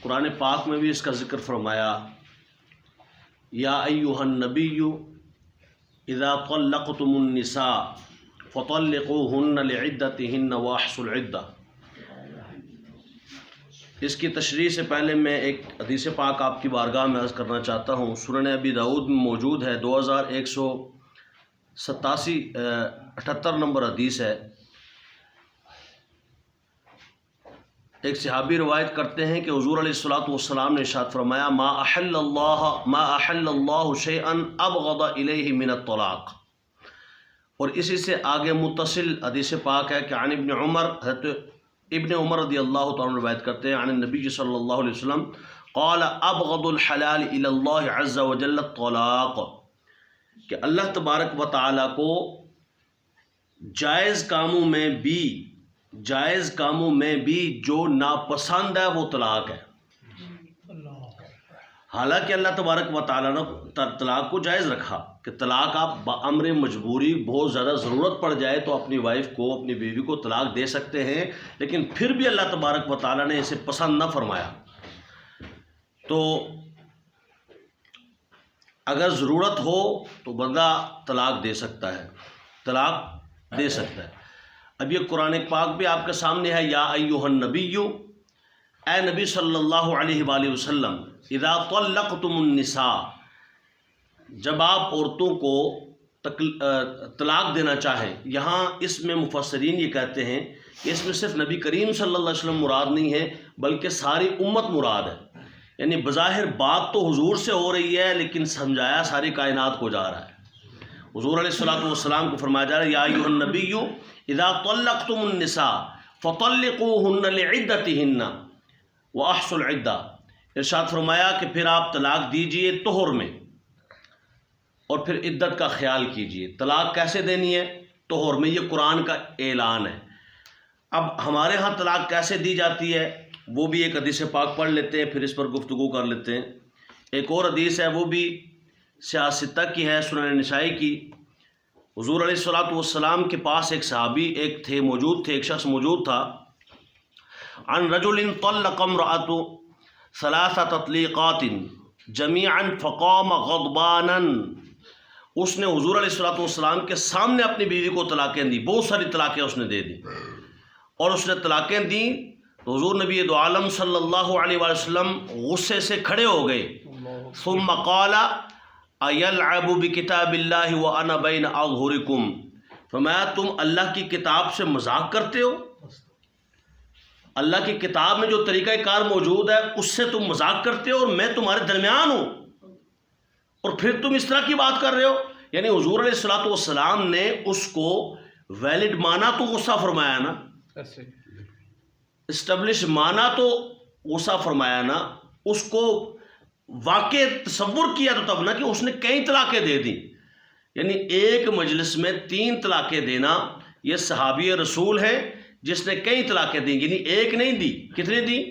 قرآن پاک میں بھی اس کا ذکر فرمایا، یا ایھا النبی اذا طلقتم النساء فطلقوهن لعدتهن واحصوا العدہ۔ اس کی تشریح سے پہلے میں ایک حدیث پاک آپ کی بارگاہ میں عرض کرنا چاہتا ہوں، سنن ابی داؤد میں موجود ہے، 2178 نمبر حدیث ہے۔ ایک صحابی روایت کرتے ہیں کہ حضور علیہ الصلوۃ والسلام نے ارشاد فرمایا، ما احل اللہ شیئا ابغض الیہ من الطلاق۔ اور اسی سے آگے متصل حدیث پاک ہے کہ عن ابن عمر، حضرت ابن عمر رضی اللہ تعالیٰ روایت کرتے ہیں عن النبی صلی اللہ علیہ وسلم قال ابغض الحلال الی اللہ عز وجل الطلاق، کہ اللہ تبارک و تعالیٰ کو جائز کاموں میں بھی جو ناپسند ہے وہ طلاق ہے۔ حالانکہ اللہ تبارک و تعالیٰ نے طلاق کو جائز رکھا کہ طلاق آپ بامر مجبوری بہت زیادہ ضرورت پڑ جائے تو اپنی وائف کو، اپنی بیوی کو طلاق دے سکتے ہیں، لیکن پھر بھی اللہ تبارک و تعالیٰ نے اسے پسند نہ فرمایا۔ تو اگر ضرورت ہو تو بندہ طلاق دے سکتا ہے، اب یہ قرآن پاک بھی آپ کے سامنے ہے، یا ایھا النبی، اے نبی صلی اللہ علیہ وآلہ وسلم، اذا طلقتم النساء، جب آپ عورتوں کو طلاق دینا چاہیں۔ یہاں اس میں مفسرین یہ کہتے ہیں کہ اس میں صرف نبی کریم صلی اللہ علیہ وسلم مراد نہیں ہے بلکہ ساری امت مراد ہے، یعنی بظاہر بات تو حضور سے ہو رہی ہے لیکن سمجھایا ساری کائنات کو جا رہا ہے۔ حضور علیہ الصلوۃ والسلام کو فرمایا جا رہا ہے، یا ایھا النبی اذا طلقتم النساء فطلقوهن لعدتهن واحصوا العدہ۔ ارشاد فرمایا کہ پھر آپ طلاق دیجئے طہر میں اور پھر عدت کا خیال کیجئے۔ طلاق کیسے دینی ہے؟ طہر میں، یہ قرآن کا اعلان ہے۔ اب ہمارے ہاں طلاق کیسے دی جاتی ہے وہ بھی ایک حدیث پاک پڑھ لیتے ہیں، پھر اس پر گفتگو کر لیتے ہیں۔ ایک اور حدیث ہے، وہ بھی سیاستہ کی ہے، سنن نسائی کی۔ حضور علیہ الصلوۃ والسلام کے پاس ایک صحابی ایک شخص موجود تھا، عن رجل طلق امرأة 3 تطلیقات جمیعا فقام غضبانا۔ اس نے حضور علیہ الصلوۃ والسلام کے سامنے اپنی بیوی کو طلاقیں دی، بہت ساری طلاقیں اس نے دے دی، اور اس نے طلاقیں دیں تو حضور نبی دو عالم صلی اللہ علیہ وآلہ وسلم غصے سے کھڑے ہو گئے۔ ثم قال ایلعب بکتاب اللہ وانا بین اظہرکم، فرمایا تم اللہ کی کتاب سے مذاق کرتے ہو؟ اللہ کی کتاب میں جو طریقہ کار موجود ہے اس سے تم مذاق کرتے ہو اور میں تمہارے درمیان ہوں، اور پھر تم اس طرح کی بات کر رہے ہو؟ یعنی حضور علیہ الصلوۃ والسلام نے اس کو ویلڈ مانا تو غصہ فرمایا نا، اسٹیبلش مانا تو غصہ فرمایا نا، اس کو واقع تصور کیا تو تب نا کہ اس نے کئی طلاقیں دے دیں۔ یعنی ایک مجلس میں 3 طلاقیں دینا، یہ صحابی رسول ہے جس نے کئی طلاقیں دیں، یعنی ایک نہیں دی، کتنے دی؟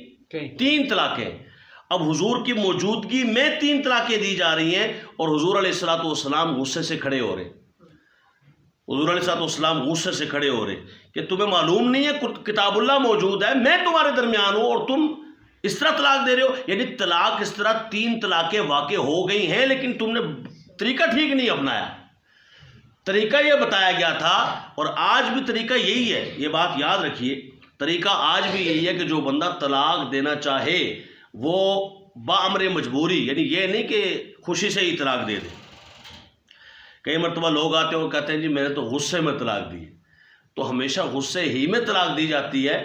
3 طلاقیں۔ اب حضور کی موجودگی میں 3 طلاقیں دی جا رہی ہیں اور حضور علیہ الصلوۃ والسلام غصے سے کھڑے ہو رہے، کہ تمہیں معلوم نہیں ہے کتاب اللہ موجود ہے، میں تمہارے درمیان ہوں اور تم اس طرح طلاق دے رہے ہو؟ یعنی طلاق اس طرح 3 طلاقیں واقع ہو گئی ہیں لیکن تم نے طریقہ ٹھیک نہیں اپنایا۔ طریقہ یہ بتایا گیا تھا اور آج بھی طریقہ یہی ہے، یہ بات یاد رکھیے، طریقہ آج بھی یہی ہے کہ جو بندہ طلاق دینا چاہے وہ بامر مجبوری، یعنی یہ نہیں کہ خوشی سے ہی طلاق دے دے۔ کئی مرتبہ لوگ آتے ہیں اور کہتے ہیں جی میں نے تو غصے میں طلاق دی، تو ہمیشہ غصے ہی میں طلاق دی جاتی ہے،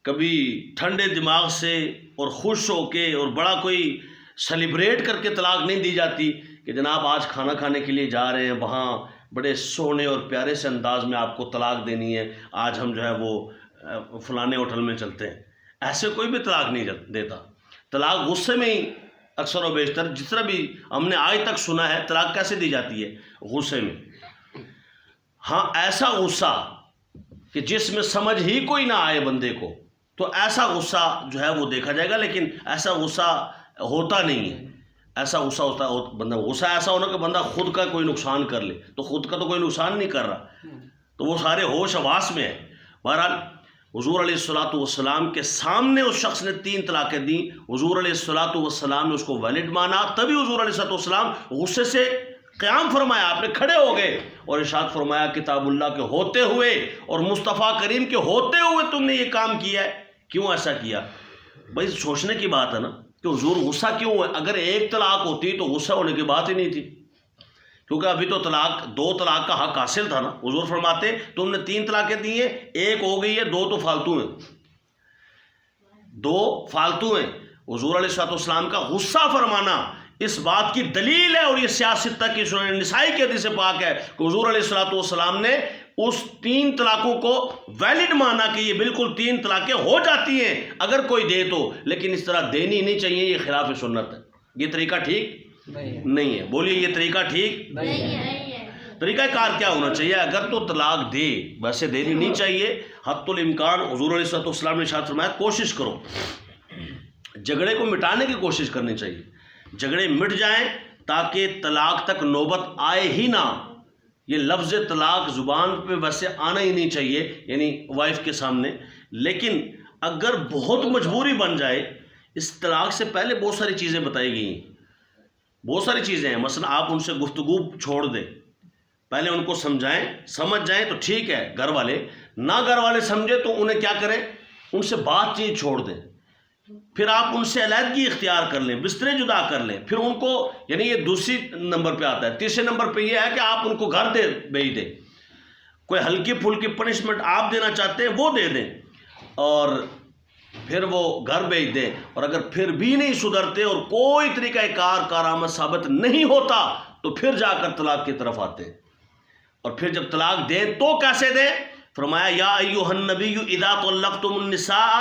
کبھی ٹھنڈے دماغ سے اور خوش ہو کے اور بڑا کوئی سیلیبریٹ کر کے طلاق نہیں دی جاتی کہ جناب آج کھانا کھانے کے لیے جا رہے ہیں، وہاں بڑے سونے اور پیارے سے انداز میں آپ کو طلاق دینی ہے، آج ہم جو ہے وہ فلانے ہوٹل میں چلتے ہیں۔ ایسے کوئی بھی طلاق نہیں دیتا، طلاق غصے میں ہی اکثر و بیشتر، جس طرح بھی ہم نے آج تک سنا ہے طلاق کیسے دی جاتی ہے؟ غصے میں۔ ہاں ایسا غصہ کہ جس میں سمجھ ہی کوئی نہ آئے بندے کو، تو ایسا غصہ جو ہے وہ دیکھا جائے گا، لیکن ایسا غصہ ہوتا نہیں ہے۔ ایسا غصہ ہوتا ہے بندہ، غصہ ایسا ہونا کہ بندہ خود کا کوئی نقصان کر لے، تو خود کا تو کوئی نقصان نہیں کر رہا، تو وہ سارے ہوش حواس میں ہے۔ بہرحال حضور علیہ الصلوۃ والسلام کے سامنے اس شخص نے 3 طلاقیں دیں، حضور علیہ الصلوۃ والسلام نے اس کو ویلڈ مانا، تبھی حضور علیہ الصلوۃ والسلام غصے سے قیام فرمایا، آپ نے کھڑے ہو گئے اور ارشاد فرمایا کتاب اللہ کے ہوتے ہوئے اور مصطفیٰ کریم کے ہوتے ہوئے تم نے یہ کام کیا ہے، کیوں ایسا کیا؟ بھائی سوچنے کی بات ہے نا کہ حضور غصہ کیوں ہے؟ اگر 1 طلاق ہوتی تو غصہ ہونے کی بات ہی نہیں تھی، کیونکہ ابھی تو 2 طلاق کا حق حاصل تھا نا۔ حضور فرماتے تم نے 3 طلاقیں دی ہیں، 1 ہو گئی ہے، 2 تو فالتو ہیں، 2 فالتو ہیں۔ حضور علیہ الصلوۃ والسلام کا غصہ فرمانا اس بات کی دلیل ہے، اور یہ سیاست تک کی سنن نسائی کی حدیث پاک ہے کہ حضور علیہ الصلوۃ والسلام نے اس 3 طلاقوں کو ویلڈ مانا کہ یہ بالکل 3 طلاقیں ہو جاتی ہیں اگر کوئی دے تو، لیکن اس طرح دینی نہیں چاہیے، یہ خلاف سنت ہے، یہ طریقہ ٹھیک نہیں ہے۔ بولیے یہ طریقہ ٹھیک نہیں ہے۔ طریقہ کار کیا ہونا چاہیے؟ اگر تو طلاق دے، ویسے دینی نہیں چاہیے، حتی الامکان حضور علیہ الصلوۃ والسلام نے ارشاد فرمایا کوشش کرو، جھگڑے کو مٹانے کی کوشش کرنی چاہیے، جھگڑے مٹ جائیں تاکہ طلاق تک نوبت آئے ہی نہ۔ یہ لفظ طلاق زبان پہ ویسے آنا ہی نہیں چاہیے، یعنی وائف کے سامنے، لیکن اگر بہت مجبوری بن جائے، اس طلاق سے پہلے بہت ساری چیزیں بتائی گئی ہیں، بہت ساری چیزیں ہیں، مثلا آپ ان سے گفتگو چھوڑ دیں، پہلے ان کو سمجھائیں، سمجھ جائیں تو ٹھیک ہے، گھر والے نہ گھر والے سمجھے تو انہیں کیا کریں، ان سے بات چیت چھوڑ دیں، پھر آپ ان سے علیحدگی اختیار کر لیں، بسترے جدا کر لیں، پھر ان کو، یعنی یہ دوسری نمبر پہ آتا ہے۔ تیسرے نمبر پہ یہ ہے کہ آپ ان کو گھر بھیج دیں، کوئی ہلکی پھلکی پنشمنٹ آپ دینا چاہتے ہیں وہ دے دیں، اور پھر وہ گھر بھیج دیں، اور اگر پھر بھی نہیں سدھرتے اور کوئی طریقہ کارآمد ثابت نہیں ہوتا تو پھر جا کر طلاق کی طرف آتے ہیں، اور پھر جب طلاق دیں تو کیسے دیں؟ فرمایا یا ایھا النبی اذا طلقتم النساء،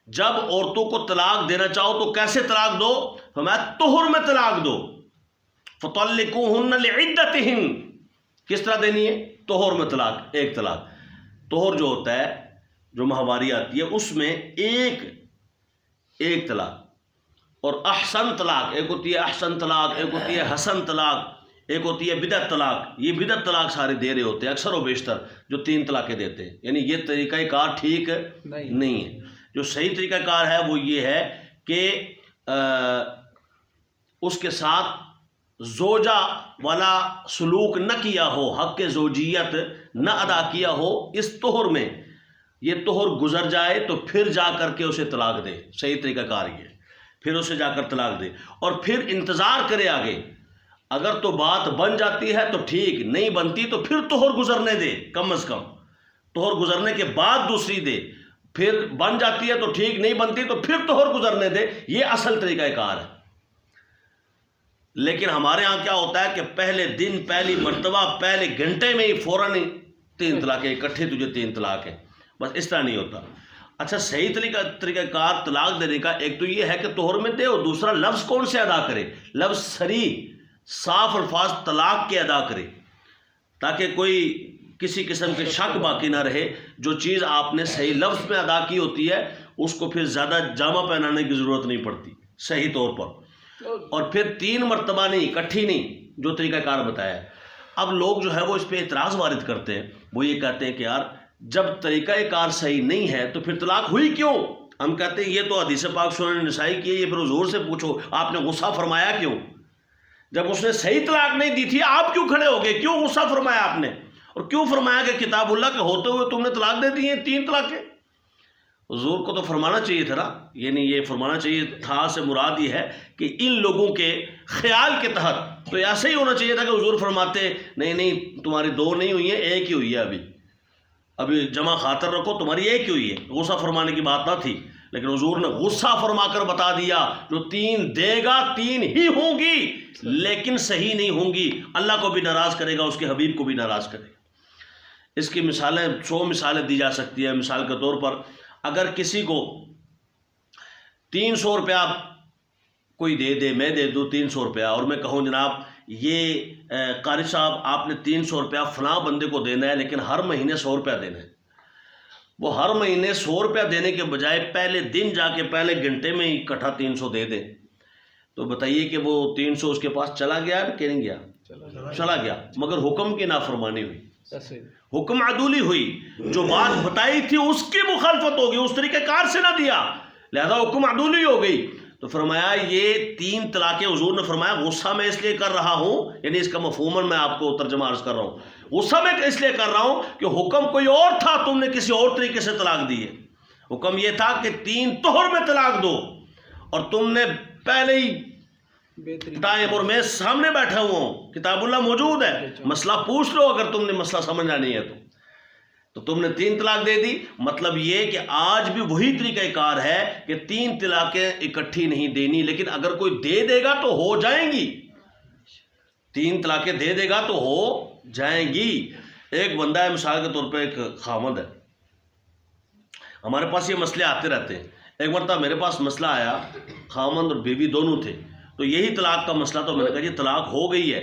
جب عورتوں کو طلاق دینا چاہو تو کیسے طلاق دو؟ فرمایا طہر میں طلاق دو، فطلقوہن لعدتہن، کس طرح دینی ہے؟ طہر میں طلاق، 1 طلاق۔ طہر جو ہوتا ہے، جو ماہواری آتی ہے، اس میں ایک طلاق، اور احسن طلاق، ایک ہوتی ہے احسن طلاق، ایک ہوتی ہے حسن طلاق، ایک ہوتی ہے بدعت طلاق۔ یہ بدعت طلاق سارے دے رہے ہوتے ہیں اکثر و بیشتر جو 3 طلاقیں دیتے ہیں، یعنی یہ طریقہ کار ٹھیک نہیں ہے۔ جو صحیح طریقہ کار ہے وہ یہ ہے کہ اس کے ساتھ زوجہ والا سلوک نہ کیا ہو، حق زوجیت نہ ادا کیا ہو اس طہر میں، یہ طہر گزر جائے تو پھر جا کر کے اسے طلاق دے، صحیح طریقہ کار یہ، پھر اسے جا کر طلاق دے، اور پھر انتظار کرے آگے، اگر تو بات بن جاتی ہے تو ٹھیک، نہیں بنتی تو پھر طہر گزرنے دے، کم از کم طہر گزرنے کے بعد دوسری دے، پھر بن جاتی ہے تو ٹھیک، نہیں بنتی تو پھر طہر گزرنے دے، یہ اصل طریقہ کار ہے۔ لیکن ہمارے ہاں کیا ہوتا ہے کہ پہلے دن، پہلی مرتبہ، پہلے گھنٹے میں ہی فوراً 3 طلاقیں اکٹھے، تجھے 3 طلاق ہیں، بس اس طرح نہیں ہوتا۔ اچھا صحیح طریقہ کار طلاق دینے کا ایک تو یہ ہے کہ طہر میں دے، اور دوسرا لفظ کون سے ادا کرے، لفظ صریح صاف الفاظ طلاق کے ادا کرے، تاکہ کوئی کسی قسم کے شک باقی نہ رہے۔ جو چیز آپ نے صحیح لفظ میں ادا کی ہوتی ہے اس کو پھر زیادہ جامہ پہنانے کی ضرورت نہیں پڑتی صحیح طور پر، اور پھر 3 مرتبہ نہیں، اکٹھی نہیں، جو طریقہ کار بتایا ہے۔ اب لوگ جو ہے وہ اس پہ اعتراض وارد کرتے ہیں، وہ یہ کہتے ہیں کہ یار جب طریقہ کار صحیح نہیں ہے تو پھر طلاق ہوئی کیوں؟ ہم کہتے ہیں یہ تو حدیث پاک سنن نسائی کی ہے، یہ پھر حضور سے پوچھو آپ نے غصہ فرمایا کیوں؟ جب اس نے صحیح طلاق نہیں دی تھی آپ کیوں کھڑے ہو گئے؟ کیوں غصہ فرمایا آپ نے؟ اور کیوں فرمایا کہ کتاب اللہ کے ہوتے ہوئے تم نے طلاق دے دی ہیں 3 طلاقیں؟ حضور کو تو فرمانا چاہیے تھا نا، یعنی یہ فرمانا چاہیے تھا سے مراد یہ ہے کہ ان لوگوں کے خیال کے تحت تو ایسا ہی ہونا چاہیے تھا کہ حضور فرماتے نہیں تمہاری 2 نہیں ہوئی ہیں، 1 ہی ہوئی ہے، ابھی جمع خاطر رکھو، تمہاری 1 ہی ہوئی ہے، غصہ فرمانے کی بات نہ تھی۔ لیکن حضور نے غصہ فرما کر بتا دیا جو 3 دے گا 3 ہی ہوں گی، لیکن صحیح نہیں ہوں گی، اللہ کو بھی ناراض کرے گا، اس کے حبیب کو بھی ناراض کرے گا۔ اس کی مثالیں 100 مثالیں دی جا سکتی ہیں۔ مثال کے طور پر اگر کسی کو 300 روپیہ کوئی دے، میں دے دوں 300 روپیہ، اور میں کہوں جناب یہ قاری صاحب آپ نے 300 روپیہ فلاں بندے کو دینا ہے، لیکن ہر مہینے 100 روپیہ دینا ہے، وہ ہر مہینے 100 روپیہ دینے کے بجائے پہلے دن جا کے پہلے گھنٹے میں ہی اکٹھا 300 دے دیں، تو بتائیے کہ وہ 300 اس کے پاس چلا گیا کہ نہیں گیا؟ چلا گیا، مگر حکم کی نافرمانی ہوئی۔ حکم عدولی ہوئی، جو بات بتائی تھی اس کی مخالفت ہوگی، اس طریقہ کار سے نہ دیا، لہذا حکم عدولی ہو گئی۔ تو فرمایا یہ 3 طلاقیں حضور نے فرمایا غصہ میں اس لیے کر رہا ہوں، یعنی اس کا مفہوماً میں آپ کو ترجمہ عرض کر رہا ہوں، غصہ میں اس لیے کر رہا ہوں کہ حکم کوئی اور تھا، تم نے کسی اور طریقے سے طلاق دی ہے۔ حکم یہ تھا کہ 3 طہر میں طلاق دو، اور تم نے پہلے ہی ٹائم، اور میں سامنے بیٹھا ہوا ہوں، کتاب اللہ موجود ہے، مسئلہ پوچھ لو اگر تم نے مسئلہ سمجھنا نہیں ہے تو تم نے 3 طلاق دے دی۔ مطلب یہ کہ آج بھی وہی طریقہ کار ہے کہ 3 طلاقیں اکٹھی نہیں دینی، لیکن اگر کوئی دے دے گا تو ہو جائیں گی، 3 طلاقیں دے دے گا تو ہو جائیں گی۔ ایک بندہ ہے، مثال کے طور پہ ایک خاوند ہے، ہمارے پاس یہ مسئلے آتے رہتے ہیں۔ ایک مرتبہ میرے پاس مسئلہ آیا، خاوند اور بیوی دونوں تھے، تو یہی طلاق کا مسئلہ، تو میں نے کہا جی طلاق ہو گئی ہے،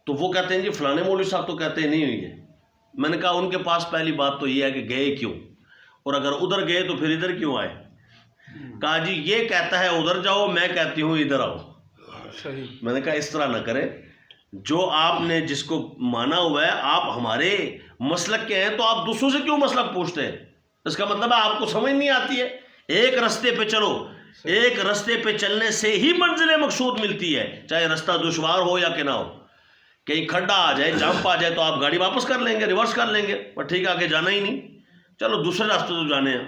تو وہ کہتے ہیں جی فلانے مولوی صاحب تو کہتے ہیں نہیں ہوئی ہے۔ میں نے کہا ان کے پاس پہلی بات تو یہ ہے کہ گئے کیوں، اور اگر ادھر گئے تو پھر ادھر کیوں آئے؟ کہا جی یہ کہتا ہے ادھر جاؤ، میں کہتی ہوں ادھر آؤ۔ میں نے کہا اس طرح نہ کریں، جو آپ نے جس کو مانا ہوا ہے، آپ ہمارے مسلک کے ہیں تو آپ دوسروں سے کیوں مسلک پوچھتے ہیں؟ اس کا مطلب ہے آپ کو سمجھ نہیں آتی ہے۔ ایک رستے پہ چلو، ایک رستے پہ چلنے سے ہی منزل مقصود ملتی ہے، چاہے رستہ دشوار ہو یا کہ نہ ہو۔ کہیں کھڈا آ جائے، جمپ آ جائے تو آپ گاڑی واپس کر لیں گے، ریورس کر لیں گے، پر ٹھیک ہے آگے جانا ہی نہیں، چلو دوسرے راستے تو جانے ہیں۔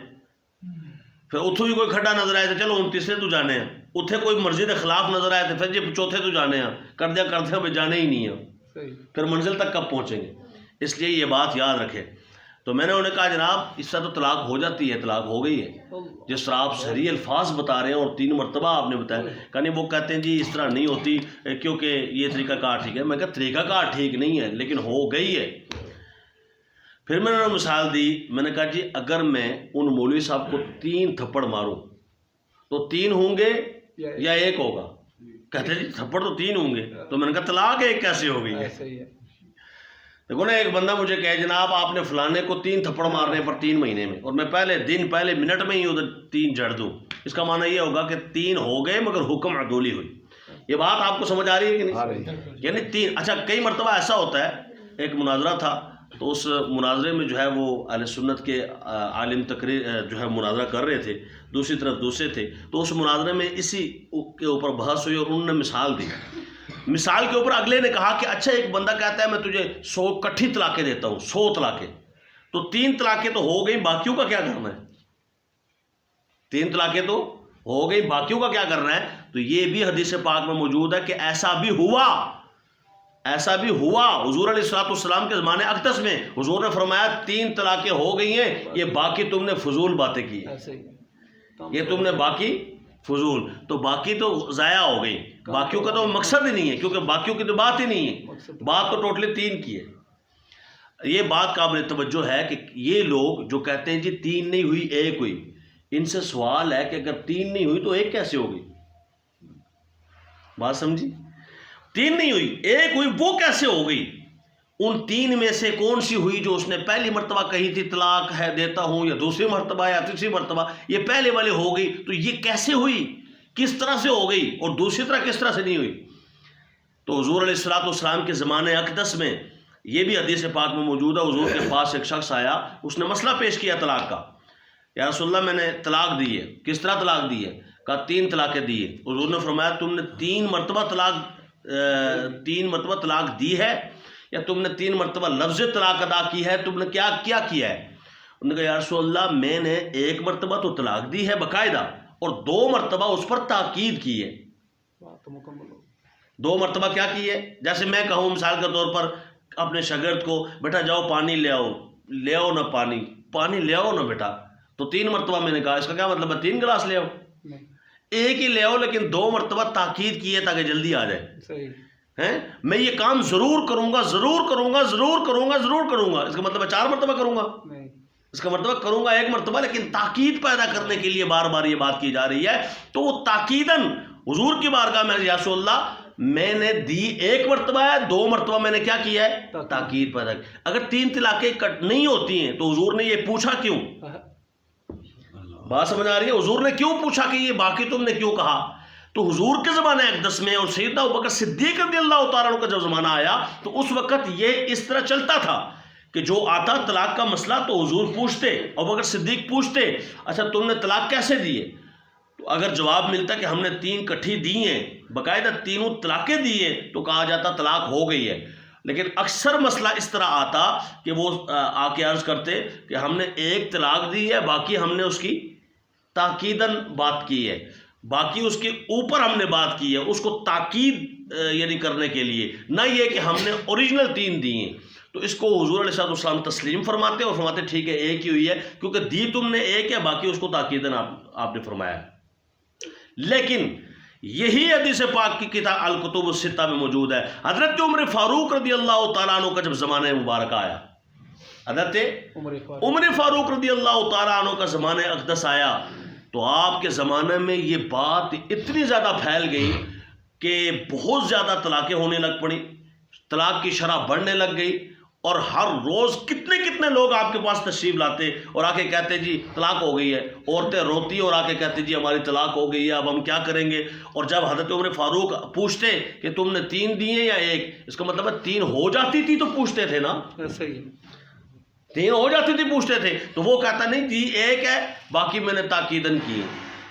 پھر اتوں بھی کوئی کھڈا نظر آئے تو چلو ہن تیسرے تو جانے ہیں، اتنے کوئی مرضی کے خلاف نظر آئے تو پھر جی چوتھے تو جانے ہیں، کردیا بھائی جانے ہی نہیں ہیں، پھر منزل تک کب پہنچیں گے؟ اس لیے یہ بات یاد رکھے۔ تو میں نے انہیں کہا جناب اس سے تو طلاق ہو جاتی ہے، طلاق ہو گئی ہے، جس طرح آپ صحیح الفاظ بتا رہے ہیں اور 3 مرتبہ آپ نے بتایا، کہانی وہ کہتے ہیں جی اس طرح نہیں ہوتی کیونکہ یہ طریقہ کار ٹھیک ہے۔ میں کہا طریقہ کار ٹھیک نہیں ہے لیکن ہو گئی ہے۔ پھر میں نے مثال دی، میں نے کہا جی اگر میں ان مولوی صاحب کو 3 تھپڑ ماروں تو 3 ہوں گے یا 1 ہوگا؟ کہتے جی تھپڑ تو 3 ہوں گے۔ تو میں نے کہا طلاق 1 کیسے ہو گئی ہے؟ دیکھو نا، ایک بندہ مجھے کہے جناب آپ نے فلانے کو 3 تھپڑ مارنے پر 3 مہینے میں، اور میں پہلے دن پہلے منٹ میں ہی ادھر 3 جڑ دوں، اس کا معنی یہ ہوگا کہ 3 ہو گئے مگر حکم عدولی ہوئی۔ یہ بات آپ کو سمجھ آ رہی ہے کہ نہیں؟ یعنی 3، اچھا کئی مرتبہ ایسا ہوتا ہے، ایک مناظرہ تھا تو اس مناظرے میں جو ہے وہ اہل سنت کے عالم تقریر جو ہے مناظرہ کر رہے تھے، دوسری طرف دوسرے تھے، تو اس مناظرے میں اسی کے اوپر بحث ہوئی اور انہوں نے مثال دی۔ مثال کے اوپر اگلے نے کہا کہ اچھا ایک بندہ کہتا ہے میں تجھے 100 کٹھی طلاقیں دیتا ہوں، 100 طلاقیں، تو 3 طلاقیں تو ہو گئی، باقیوں کا کیا کرنا ہے؟ 3 طلاقیں تو ہو گئی، باقیوں کا کیا کرنا ہے؟ تو یہ بھی حدیث پاک میں موجود ہے کہ ایسا بھی ہوا، ایسا بھی ہوا۔ حضور علیہ السلام کے زمانے اقدس میں حضور نے فرمایا 3 طلاقیں ہو گئی ہیں، یہ باقی تم نے فضول باتیں کی، یہ تم نے باقی فضول، تو باقی تو ضائع ہو گئی، باقیوں کا تو مقصد ہی نہیں ہے، کیونکہ باقیوں کی تو بات ہی نہیں ہے، بات تو ٹوٹلی 3 کی ہے۔ یہ بات قابل توجہ ہے کہ یہ لوگ جو کہتے ہیں جی 3 نہیں ہوئی 1 ہوئی، ان سے سوال ہے کہ اگر 3 نہیں ہوئی تو 1 کیسے ہوگی؟ بات سمجھی؟ 3 نہیں ہوئی 1 ہوئی، وہ کیسے ہو گئی؟ ان 3 میں سے کون سی ہوئی جو اس نے پہلی مرتبہ کہی تھی طلاق ہے دیتا ہوں، یا دوسری مرتبہ یا تیسری مرتبہ، یہ پہلے والے ہو گئی، تو یہ کیسے ہوئی، کس طرح سے ہو گئی، اور دوسری طرح کس طرح سے نہیں ہوئی؟ تو حضور علیہ السلام کے زمانے اقدس میں یہ بھی حدیث پاک میں موجود ہے، حضور کے پاس ایک شخص آیا، اس نے مسئلہ پیش کیا طلاق کا، یا رسول اللہ میں نے طلاق دی ہے۔ کس طرح طلاق دی ہے؟ کہا 3 طلاقیں دی ہے۔ حضور نے فرمایا تم نے 3 مرتبہ طلاق دی ہے یا تم نے 3 مرتبہ لفظ طلاق ادا کی ہے؟ تم نے کیا کیا ہے؟ انہوں نے کہا یا رسول اللہ میں نے 1 مرتبہ تو طلاق دی ہے باقاعدہ، اور 2 مرتبہ اس پر تاکید کی ہے۔ 2 مرتبہ کیا کی ہے؟ جیسے میں کہوں مثال کے طور پر اپنے شاگرد کو بیٹا جاؤ پانی لے آؤ نا، پانی لے آؤ نا بیٹا، تو 3 مرتبہ میں نے کہا، اس کا کیا مطلب ہے 3 گلاس لے آؤ؟ 1 ہی لے آؤ، لیکن 2 مرتبہ تاکید کی ہے تاکہ جلدی آ جائے۔ میں یہ کام ضرور کروں گا، ضرور کروں گا، ضرور کروں گا، ضرور کروں گا، اس کا مطلب ہے 4 مرتبہ کروں گا؟ اس کا مطلب کروں گا 1 مرتبہ، لیکن تاکید پیدا کرنے کے لیے بار بار یہ بات کی جا رہی ہے، تو وہ تاکیداً حضور کی بارگاہ میں یا رسول اللہ میں نے دی 1 مرتبہ ہے، 2 مرتبہ میں نے کیا کیا ہے؟ تاکید پیدا کی۔ اگر 3 طلاقیں نہیں ہوتی ہیں تو حضور نے یہ پوچھا کیوں؟ بات سمجھ آ رہی ہے؟ حضور نے کیوں پوچھا کہ یہ باقی تم نے کیوں کہا؟ تو حضور کے زمانے اقدس میں اور سیدنا ابوبکر صدیق رضی اللہ تعالیٰ عنہ کا جب زمانہ آیا تو اس وقت یہ اس طرح چلتا تھا کہ جو آتا طلاق کا مسئلہ تو حضور پوچھتے، ابوبکر صدیق پوچھتے اچھا تم نے طلاق کیسے دیے؟ تو اگر جواب ملتا کہ ہم نے 3 اکٹھی دی ہیں، باقاعدہ تینوں طلاقیں دی ہیں، تو کہا جاتا طلاق ہو گئی ہے۔ لیکن اکثر مسئلہ اس طرح آتا کہ وہ آ کے عرض کرتے کہ ہم نے 1 طلاق دی ہے، باقی ہم نے اس کی تاکیداً بات کی ہے، باقی اس کے اوپر ہم نے بات کی ہے، اس کو تاکید یعنی کرنے کے لیے، نہ یہ کہ ہم نے اوریجنل 3 دی ہیں۔ تو اس کو حضور علیہ السلام تسلیم فرماتے اور فرماتے ٹھیک ہے 1 ہی ہوئی ہے، کیونکہ دی تم نے 1 ہے، باقی اس کو تاکیداً آپ نے فرمایا۔ لیکن یہی حدیث پاک کی کتاب الکتب الستہ میں موجود ہے۔ حضرت عمر فاروق رضی اللہ تعالیٰ عنہ کا جب زمانہ مبارک آیا، حضرت عمر فاروق رضی اللہ تعالیٰ عنہ کا زمانہ اقدس آیا، تو آپ کے زمانے میں یہ بات اتنی زیادہ پھیل گئی کہ بہت زیادہ طلاقیں ہونے لگ پڑیں، طلاق کی شرح بڑھنے لگ گئی، اور ہر روز کتنے لوگ آپ کے پاس تشریف لاتے اور آ کے کہتے جی طلاق ہو گئی ہے، عورتیں روتی اور آ کے کہتے جی ہماری طلاق ہو گئی ہے، اب ہم کیا کریں گے؟ اور جب حضرت عمر فاروق پوچھتے کہ تم نے 3 دیے یا 1، اس کا مطلب ہے 3 ہو جاتی تھی تو پوچھتے تھے نا، 3 ہو جاتی تھی پوچھتے تھے، تو وہ کہتا نہیں جی 1 ہے، باقی میں نے تاکیدن کی ہے۔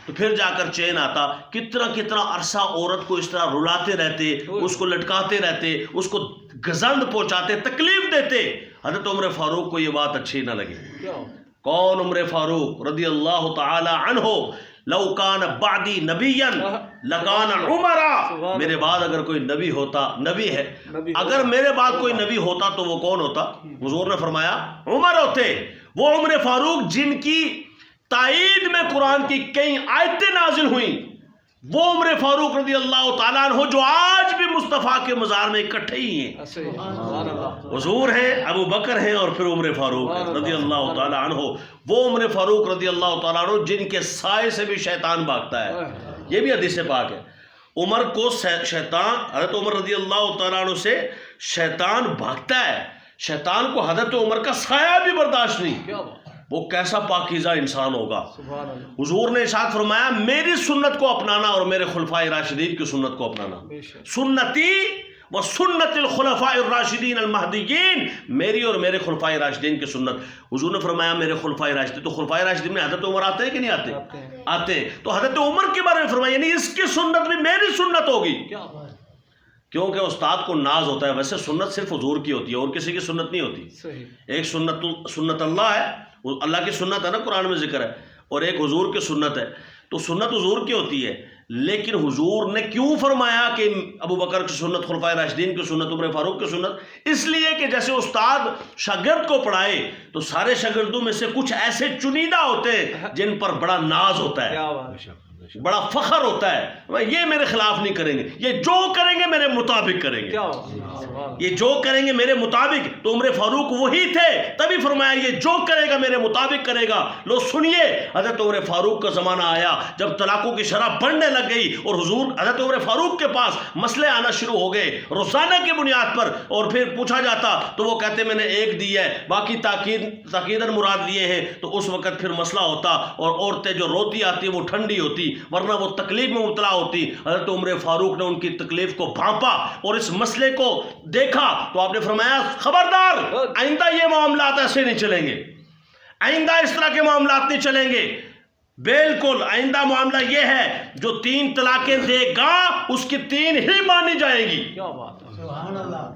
تو پھر جا کر چین آتا، کتنا عرصہ عورت کو اس طرح رلاتے رہتے، اس کو لٹکاتے رہتے، اس کو گزند پہنچاتے، تکلیف دیتے۔ حضرت عمر فاروق کو یہ بات اچھی نہ لگی۔ کون؟ عمر فاروق رضی اللہ تعالی عنہ۔ لو کان بعدی نبیا لکان عمر، میرے بعد اگر کوئی نبی ہوتا، نبی ہے، اگر میرے بعد کوئی نبی ہوتا تو وہ کون ہوتا؟ حضور نے فرمایا عمر ہوتے۔ وہ عمر فاروق جن کی تائید میں قرآن کی کئی آیتیں نازل ہوئیں، وہ عمر فاروق رضی اللہ تعالیٰ عنہ جو آج بھی مصطفیٰ کے مزار میں اکٹھے ہی ہیں۔ حضور ہیں، ابو بکر ہیں، اور پھر عمر فاروق رضی اللہ تعالیٰ عنہ۔ وہ عمر فاروق رضی اللہ تعالیٰ عنہ جن کے سائے سے بھی شیطان بھاگتا ہے، یہ بھی حدیث پاک ہے۔ عمر کو شیطان، حضرت عمر رضی اللہ تعالیٰ عنہ سے شیطان بھاگتا ہے، شیطان کو حضرت عمر کا سایہ بھی برداشت نہیں۔ وہ کیسا پاکیزہ انسان ہوگا۔ حضور نے ارشاد فرمایا میری سنت کو اپنانا اور میرے خلفائے راشدین کی سنت کو اپنانا، سنتی و سنت الخلفاء الراشدین المہدیین، میری اور میرے خلفائے راشدین کی سنت۔ حضور نے فرمایا میرے خلفائے راشدین، تو خلفائے راشدین میں حضرت عمر آتے ہیں کہ نہیں آتے؟ آتے ہیں۔ تو حضرت عمر کے بارے میں فرمایا یعنی اس کی سنت بھی میری سنت ہوگی، کیونکہ استاد کو ناز ہوتا ہے۔ ویسے سنت صرف حضور کی ہوتی ہے اور کسی کی سنت نہیں ہوتی۔ ایک سنت اللہ ہے، اللہ کی سنت ہے نا، قرآن میں ذکر ہے، اور ایک حضور کی سنت ہے۔ تو سنت حضور کی ہوتی ہے، لیکن حضور نے کیوں فرمایا کہ ابو بکر کی سنت، خلفائے راشدین کی سنت، عمر فاروق کی سنت؟ اس لیے کہ جیسے استاد شاگرد کو پڑھائے تو سارے شاگردوں میں سے کچھ ایسے چنیدہ ہوتے ہیں جن پر بڑا ناز ہوتا ہے، بڑا فخر ہوتا ہے، یہ میرے خلاف نہیں کریں گے، یہ جو کریں گے میرے مطابق کریں گے، یہ جو کریں گے میرے مطابق۔ تو عمر فاروق وہی تھے، تبھی فرمایا یہ جو کرے گا میرے مطابق کرے گا۔ لو سنیے، حضرت عمر فاروق کا زمانہ آیا جب طلاقوں کی شرح بڑھنے لگ گئی، اور حضور حضرت عمر فاروق کے پاس مسئلے آنا شروع ہو گئے روزانہ کی بنیاد پر، اور پھر پوچھا جاتا تو وہ کہتے میں نے 1 دی ہے، باقی تاکیداً مراد لیے ہیں۔ تو اس وقت پھر مسئلہ ہوتا، اور عورتیں جو روتی آتی وہ ٹھنڈی ہوتی، ورنہ وہ تکلیف میں مبتلا ہوتی۔ حضرت عمر فاروق نے ان کی تکلیف کو بھانپا اور اس مسئلے کو دیکھا، تو آپ نے فرمایا خبردار، آئندہ یہ معاملات ایسے نہیں چلیں گے، آئندہ اس طرح کے معاملات نہیں چلیں گے، بالکل آئندہ معاملہ یہ ہے جو 3 طلاقیں دے گا اس کی 3 ہی مانی جائے گی۔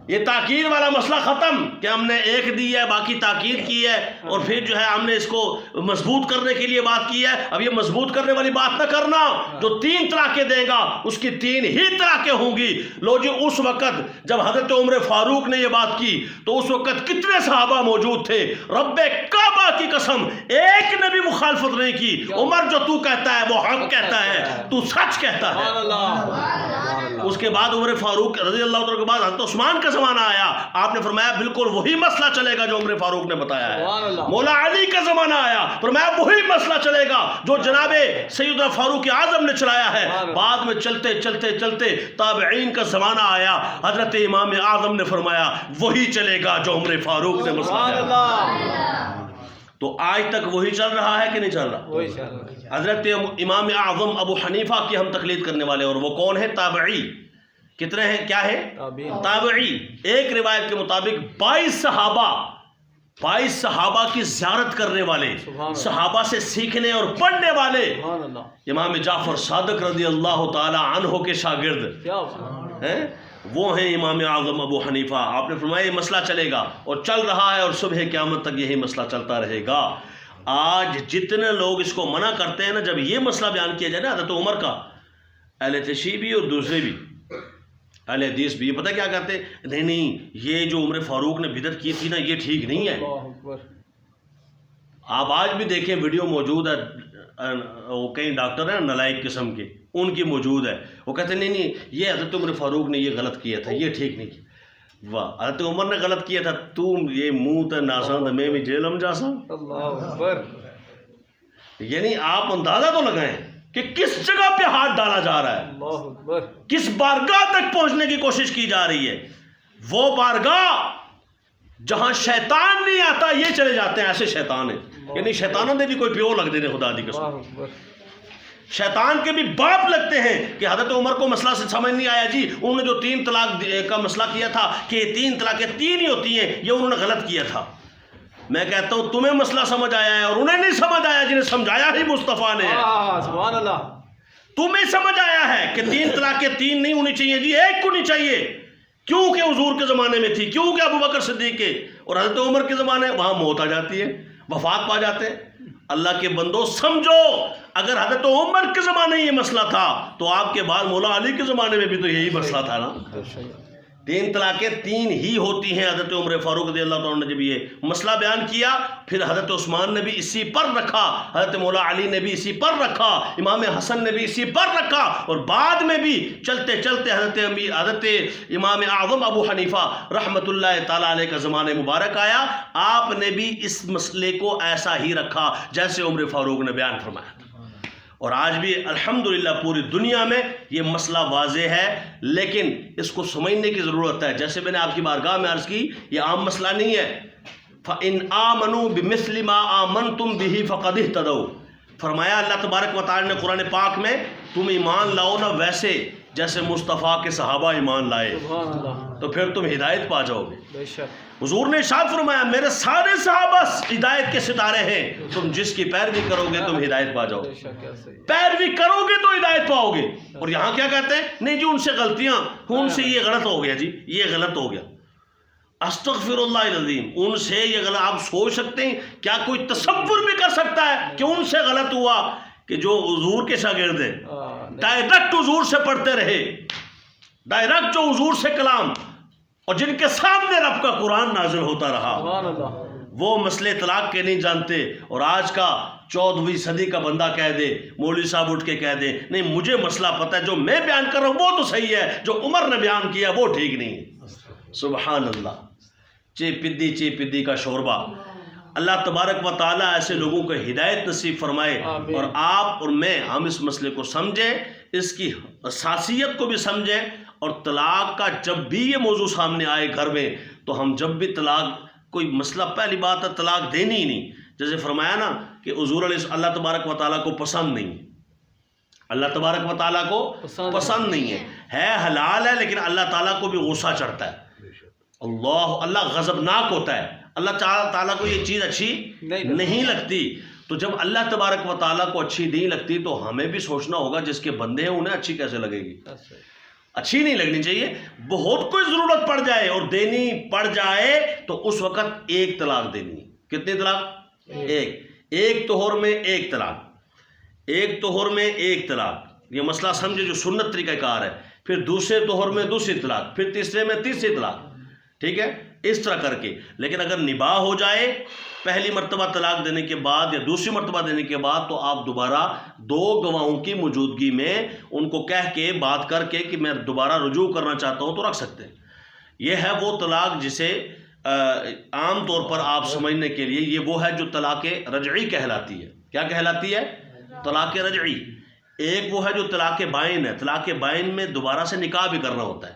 یہ تاکید والا مسئلہ ختم کہ ہم نے 1 دی ہے باقی تاکید کی ہے، اور پھر جو ہے ہم نے اس کو مضبوط کرنے کے لیے بات کی ہے۔ اب یہ مضبوط کرنے والی بات نہ کرنا، جو 3 طلاقیں دے گا اس کی 3 ہی طلاقیں ہوں گی۔ لو جی، اس وقت جب حضرت عمر فاروق نے یہ بات کی تو اس وقت کتنے صحابہ موجود تھے؟ رب کعبہ کی قسم ایک نے بھی مخالفت نہیں کی۔ عمر جو تو کہتا ہے وہ حق کہتا ہے، تو سچ کہتا ہے۔ اس کے بعد عمر فاروق رضی اللہ عنہ کے بعد حضرت عثمان کا زمانہ آیا، آپ نے فرمایا بالکل وہی مسئلہ چلے گا جو عمر فاروق نے بتایا ہے۔ مولا علی کا زمانہ آیا، فرمایا وہی مسئلہ چلے گا جو جناب سیدنا فاروق اعظم نے چلایا ہے۔ بعد میں چلتے چلتے چلتے تابعین کا زمانہ آیا، حضرت امام اعظم نے فرمایا وہی چلے گا جو عمر فاروق نے مسئلہ چلایا۔ تو آج تک وہی چل رہا ہے کہ نہیں چل رہا؟ حضرت امام اعظم ابو حنیفہ کی ہم تقلید کرنے والے، اور وہ کون ہے؟ تابعی. کتنے ہیں؟ کیا ہے؟ تابعی. ایک روایت کے مطابق 22 صحابہ کی زیارت کرنے والے، صحابہ سے سیکھنے اور پڑھنے والے امام جعفر صادق رضی اللہ تعالی عنہ کے شاگرد ہیں، وہ ہیں امام اعظم ابو حنیفہ. آپ نے فرمایا یہ مسئلہ چلے گا اور چل رہا ہے، اور صبح قیامت تک یہی مسئلہ چلتا رہے گا. آج جتنے لوگ اس کو منع کرتے ہیں نا، جب یہ مسئلہ بیان کیا جائے نا حضرت عمر کا، اہل تشیع بھی اور دوسرے بھی، اہل حدیث بھی، یہ پتہ کیا کہتے ہیں؟ نہیں یہ جو عمر فاروق نے بدعت کی تھی نا، یہ ٹھیک نہیں ہے. آپ آج بھی دیکھیں، ویڈیو موجود ہے، وہ کئی ڈاکٹر ہیں نالائق قسم کے، ان کی موجود ہے، وہ کہتے ہیں نہیں یہ حضرت عمر فاروق نے یہ غلط کیا تھا، یہ ٹھیک نہیں کیا. واہ، حضرت عمر نے غلط کیا تھا، تم یہ منہ تے ناسا میں بھی جیل ہم جاسا. یعنی آپ اندازہ تو لگائیں کہ کس جگہ پہ ہاتھ ڈالا جا رہا ہے، کس بارگاہ تک پہنچنے کی کوشش کی جا رہی ہے. وہ بارگاہ جہاں شیطان نہیں آتا یہ چلے جاتے ہیں، ایسے شیطان ہیں. یعنی شیطانوں نے بھی کوئی پیو لگ دے خدا دی قسم، شیطان کے بھی باپ لگتے ہیں کہ حضرت عمر کو مسئلہ سے سمجھ نہیں آیا جی، انہوں نے جو 3 طلاق کا مسئلہ کیا تھا کہ 3 طلاقیں 3 ہی ہوتی ہیں، یہ انہوں نے غلط کیا تھا. میں کہتا ہوں تمہیں مسئلہ سمجھ آیا ہے اور انہیں نہیں سمجھ آیا، جنہیں سمجھایا ہی مصطفیٰ نے ہے. سبحان اللہ. تمہیں سمجھ آیا ہے کہ 3 طلاقیں 3 نہیں ہونی چاہیے جی، 1 کو نہیں چاہیے، کیونکہ حضور کے زمانے میں تھی، کیونکہ ابو بکر صدیق کے اور حضرت عمر کے زمانے، وہاں موت آ جاتی ہے، وفات پا جاتے ہیں. اللہ کے بندو سمجھو، اگر حضرت عمر کے زمانے یہ مسئلہ تھا تو آپ کے بعد مولا علی کے زمانے میں بھی تو یہی مسئلہ تھا نا. 3 طلاقیں 3 ہی ہوتی ہیں. حضرت عمر فاروق رضی اللہ تعالیٰ نے جب یہ مسئلہ بیان کیا، پھر حضرت عثمان نے بھی اسی پر رکھا، حضرت مولا علی نے بھی اسی پر رکھا، امام حسن نے بھی اسی پر رکھا، اور بعد میں بھی چلتے چلتے حضرت امام اعظم ابو حنیفہ رحمۃ اللہ تعالیٰ علیہ کا زمانہ مبارک آیا، آپ نے بھی اس مسئلے کو ایسا ہی رکھا جیسے عمر فاروق نے بیان فرمایا تھا. اور آج بھی الحمدللہ پوری دنیا میں یہ مسئلہ واضح ہے، لیکن اس کو سمجھنے کی ضرورت ہے. جیسے میں نے آپ کی بارگاہ میں عرض کی، یہ عام مسئلہ نہیں ہے. فَإِنْ آمَنُوا بِمِثْلِ مَا آمَنْتُمْ بِهِ فَقَدْ اهْتَدَوْا. فرمایا اللہ تبارک و تعالی نے قرآن پاک میں، تم ایمان لاؤ نا ویسے جیسے مصطفیٰ کے صحابہ ایمان لائے، تو پھر تم ہدایت پا جاؤ گے. حضور نے ارشاد فرمایا میرے سارے صحابہ ہدایت کے ستارے ہیں، تم جس کی پیروی کرو گے تم ہدایت پا جاؤ گے، پیروی کرو گے تو ہدایت پاؤ گے. اور یہاں کیا کہتے ہیں؟ نہیں جی ان سے غلطیاں، ان سے یہ غلط ہو گیا جی، یہ غلط ہو گیا. استغفر اللہ العظیم، ان سے یہ غلط. آپ سوچ سکتے ہیں کیا کوئی تصور بھی کر سکتا ہے کہ ان سے غلط ہوا کہ جو حضور کے شاگرد ہیں، ڈائریکٹ حضور سے پڑھتے رہے، ڈائریکٹ جو حضور سے کلام، اور جن کے سامنے رب کا قرآن نازل ہوتا رہا، وہ مسئلے طلاق کے نہیں جانتے. اور آج کا 14ویں صدی کا بندہ کہہ دے، مولوی صاحب اٹھ کے کہہ دے نہیں مجھے مسئلہ پتہ ہے، جو میں بیان کر رہا ہوں وہ تو صحیح ہے، جو عمر نے بیان کیا وہ ٹھیک نہیں ہے. سبحان اللہ. چے پدی کا شوربہ. اللہ تبارک و تعالیٰ ایسے لوگوں کو ہدایت نصیب فرمائے، اور آپ اور میں ہم اس مسئلے کو سمجھیں، اس کی حساسیت کو بھی سمجھیں. اور طلاق کا جب بھی یہ موضوع سامنے آئے گھر میں، تو ہم جب بھی طلاق کوئی مسئلہ، پہلی بات ہے طلاق دینی ہی نہیں. جیسے فرمایا نا کہ حضور علیہ اللہ تبارک و تعالیٰ کو پسند نہیں، اللہ تبارک و تعالیٰ کو پسند نہیں ہے حلال ہے، لیکن اللہ تعالیٰ کو بھی غصہ چڑھتا ہے. اللہ غضبناک ہوتا ہے، اللہ تعالیٰ کو یہ چیز اچھی نہیں لگتی. تو جب اللہ تبارک و تعالیٰ کو اچھی نہیں لگتی تو ہمیں بھی سوچنا ہوگا جس کے بندے ہیں انہیں اچھی کیسے لگے گی. اچھی نہیں لگنی چاہیے. بہت کوئی ضرورت پڑ جائے اور دینی پڑ جائے تو اس وقت 1 طلاق دینی. کتنی طلاق؟ 1 طہور میں 1 طلاق، 1 طہور میں 1 طلاق. یہ مسئلہ سمجھے جو سنت طریقہ کار ہے. پھر دوسرے طہور میں دوسری طلاق، پھر تیسرے میں تیسری طلاق. ٹھیک ہے، اس طرح کر کے. لیکن اگر نباہ ہو جائے پہلی مرتبہ طلاق دینے کے بعد یا دوسری مرتبہ دینے کے بعد، تو آپ دوبارہ 2 گواہوں کی موجودگی میں ان کو کہہ کے بات کر کے کہ میں دوبارہ رجوع کرنا چاہتا ہوں تو رکھ سکتے ہیں. یہ ہے وہ طلاق جسے عام طور پر آپ سمجھنے کے لیے، یہ وہ ہے جو طلاق رجعی کہلاتی ہے. کیا کہلاتی ہے؟ طلاق رجعی. ایک وہ ہے جو طلاق بائن ہے. طلاق بائن میں دوبارہ سے نکاح بھی کرنا ہوتا ہے.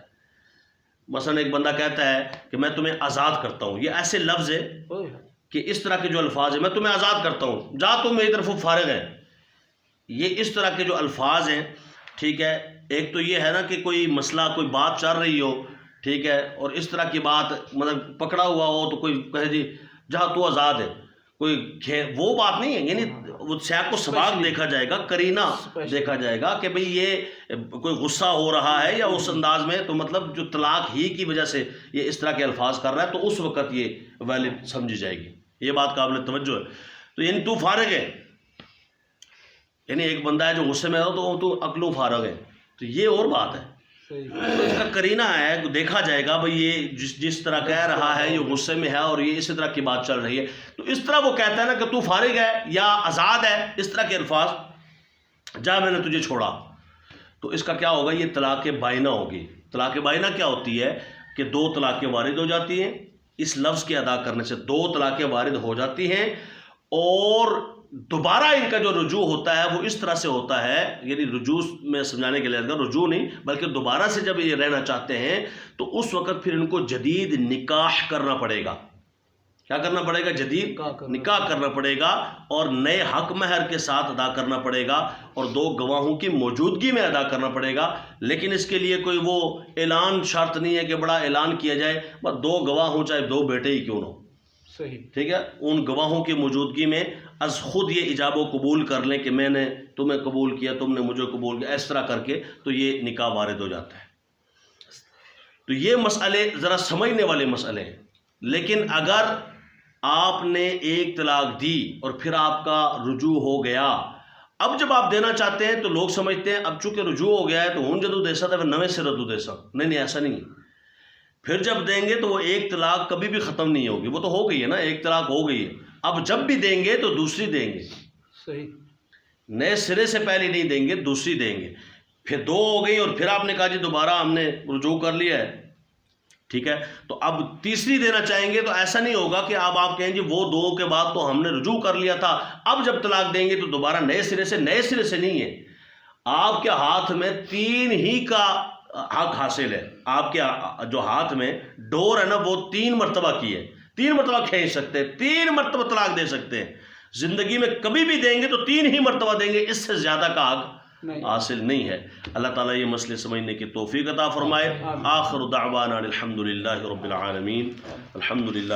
مثلا ایک بندہ کہتا ہے کہ میں تمہیں آزاد کرتا ہوں، یہ ایسے لفظ ہے کہ اس طرح کے جو الفاظ ہیں، میں تمہیں آزاد کرتا ہوں، جا تم میری طرف فارغ ہے، یہ اس طرح کے جو الفاظ ہیں، ٹھیک ہے، ایک تو یہ ہے نا کہ کوئی مسئلہ، کوئی بات چل رہی ہو، ٹھیک ہے، اور اس طرح کی بات مطلب پکڑا ہوا ہو تو کوئی کہے جی جہاں تو آزاد ہے، کوئی وہ بات نہیں ہے، یعنی وہ سیاق و سباق دیکھا جائے گا، قرینہ دیکھا جائے گا کہ بھئی یہ کوئی غصہ ہو رہا ہے یا اس انداز میں، تو مطلب جو طلاق ہی کی وجہ سے یہ اس طرح کے الفاظ کر رہا ہے تو اس وقت یہ ویلڈ سمجھی جائے گی، یہ بات قابل توجہ ہے۔ تو یعنی تو فارغ ہے، یعنی ایک بندہ ہے جو غصے میں ہو تو عقلوں فارغ ہے، تو یہ اور بات ہے، تو اس کا قرینہ ہے، دیکھا جائے گا بھئی یہ جس طرح کہہ رہا ہے یہ غصے میں ہے اور یہ اسی طرح کی بات چل رہی ہے، تو اس طرح وہ کہتا ہے نا کہ تو فارغ ہے یا آزاد ہے، اس طرح کے الفاظ، جا میں نے تجھے چھوڑا، تو اس کا کیا ہوگا، یہ طلاق بائنہ ہوگی۔ طلاق بائنہ کیا ہوتی ہے کہ دو طلاقیں وارد ہو جاتی ہیں، اس لفظ کے ادا کرنے سے دو طلاقیں وارد ہو جاتی ہیں، اور دوبارہ ان کا جو رجوع ہوتا ہے وہ اس طرح سے ہوتا ہے، یعنی رجوع میں سمجھانے کے لیے رجوع نہیں بلکہ دوبارہ سے جب یہ رہنا چاہتے ہیں تو اس وقت پھر ان کو جدید نکاح کرنا پڑے گا۔ کیا کرنا پڑے گا؟ جدید نکاح کرنا پڑے گا، اور نئے حق مہر کے ساتھ ادا کرنا پڑے گا، اور دو گواہوں کی موجودگی میں ادا کرنا پڑے گا۔ لیکن اس کے لیے کوئی وہ اعلان شرط نہیں ہے کہ بڑا اعلان کیا جائے، بس دو گواہ ہوں، چاہے دو بیٹے ہی کیوں نہ ہو، صحیح، ٹھیک ہے، ان گواہوں کی موجودگی میں از خود یہ ایجاب و قبول کر لیں کہ میں نے تمہیں قبول کیا، تم نے مجھے قبول کیا، اس طرح کر کے تو یہ نکاح وارد ہو جاتا ہے۔ تو یہ مسئلے ذرا سمجھنے والے مسئلے ہیں، لیکن اگر آپ نے ایک طلاق دی اور پھر آپ کا رجوع ہو گیا، اب جب آپ دینا چاہتے ہیں تو لوگ سمجھتے ہیں اب چونکہ رجوع ہو گیا ہے تو ہوں جدو دے سکتا ہے پھر نویں سے ردو دے سکتا، نہیں ایسا نہیں ہے، پھر جب دیں گے تو وہ ایک طلاق کبھی بھی ختم نہیں ہوگی، وہ تو ہو گئی ہے نا، ایک طلاق ہو گئی ہے، اب جب بھی دیں گے تو دوسری دیں گے، صحیح، نئے سرے سے پہلے نہیں دیں گے، دوسری دیں گے، پھر دو ہو گئی اور پھر آپ نے کہا جی دوبارہ ہم نے رجوع کر لیا ہے، ٹھیک ہے، تو اب تیسری دینا چاہیں گے تو ایسا نہیں ہوگا کہ اب آپ کہیں جی وہ دو کے بعد تو ہم نے رجوع کر لیا تھا، اب جب طلاق دیں گے تو دوبارہ نئے سرے سے نہیں ہے، آپ کے ہاتھ میں تین ہی کا حق حاصل ہے، آپ کے جو ہاتھ میں ڈور ہے نا وہ 3 مرتبہ کی ہے، 3 مرتبہ کھینچ سکتے ہیں، 3 مرتبہ طلاق دے سکتے ہیں، زندگی میں کبھی بھی دیں گے تو 3 ہی مرتبہ دیں گے، اس سے زیادہ کا حق حاصل نہیں ہے۔ اللہ تعالیٰ یہ مسئلے سمجھنے کی توفیق عطا فرمائے۔ آخر دعوانا الحمدللہ رب العالمین، الحمدللہ۔